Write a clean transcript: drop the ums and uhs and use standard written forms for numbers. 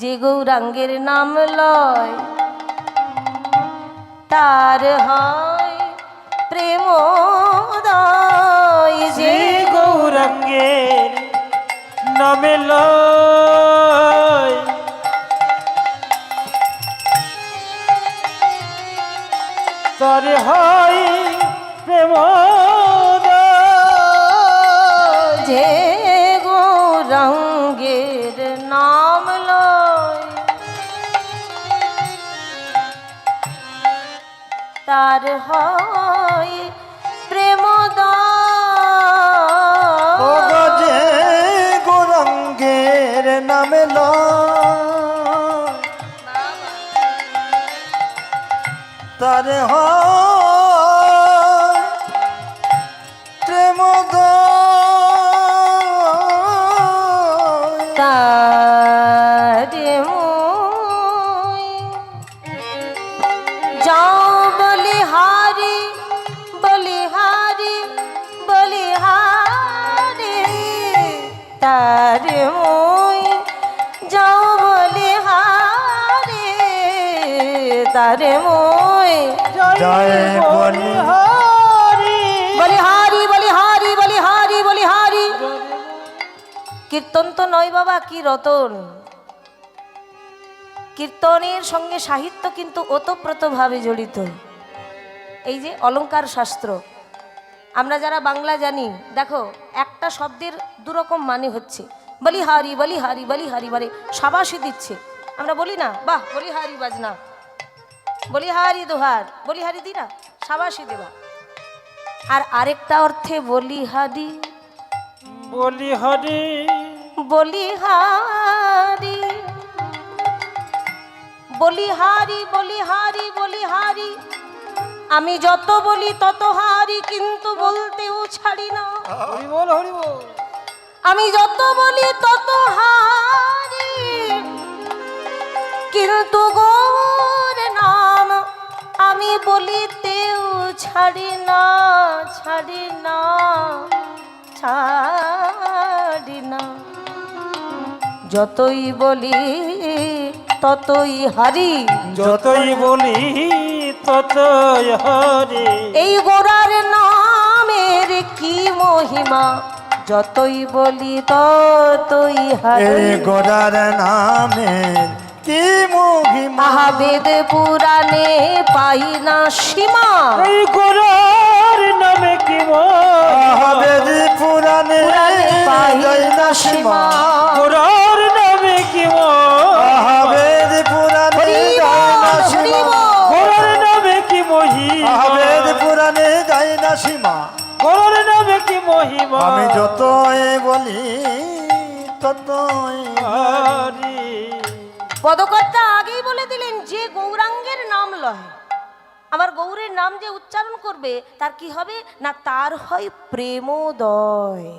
যে গৌরাঙ্গের নাম লয় তার হয় প্রেমোদয়। যে গৌরাঙ্গের নামে লয় তার হয় প্রেমোদয়। যে গৌরাঙ্গের নাম লয় তার হয় প্রেমোদয়। ও গো যে গৌরাঙ্গের নামে লয় তার হয় প্রেমোদয়। তারে মুই যাও বলিহারি বলিহারি বলিহারি তারে মুই যাও বলিহারি তারে মুই জয় বলি হরি বলিহারি বলিহারি বলিহারি বলিহারি। কীর্তন তো নয় বাবা, কি রতন। কীর্তনের সঙ্গে সাহিত্য কিন্তু ওতপ্রোতভাবে জড়িত। এই যে অলংকার শাস্ত্র, আমরা যারা বাংলা জানি, দেখো একটা শব্দের দুরকম মানে হচ্ছে। বলিহারি বলিহারি বলিহারি মানে সাবাসী দিচ্ছে। আমরা বলি না বাহ বলিহারি বাজনা, বলিহারি দোহার, বলিহারি দি না, সাবাসী দেবা। আর আরেকটা অর্থে বলিহারি বলি হরি বলিহারি বলিহারি বলিহারি বলিহারি। আমি যত বলি তত হারি, কিন্তু বলতেও ছাড়ি না। হরি বল হরি বল। আমি যত বলি তত হারি, কিন্তু গৌর নাম আমি বলিতেও ছাড়ি না, ছাড়ি না, ছাড়ি না। যতই বলি ততই হারি, যতই বলি ততই হরি। এই গোরার নামের কি মহিমা, যতই বলি ততই হারি। এই গোরার নামের কি মহিমা, মহাবেদ পুরাণে পাই না সীমা। এই গোরার নামে কি মহাবেদ পুরাণে পাই যায় না না সীমা। সীমা। গোরার নামে কি মহাবেদ পুরাণে যায় না সীমা। গোরার নামে কি মহিমা, মহাবেদ পুরাণে যায় না সীমা। গোরার নামে কি মহিমা। আমি যতই বলি ততই হরি। পদকর্তা আগেই বলে দিলেন যে গৌরাঙ্গের নাম লয়, আমার গৌরের নাম যে উচ্চারণ করবে তার কি হবে না, তার হয় প্রেমোদয়।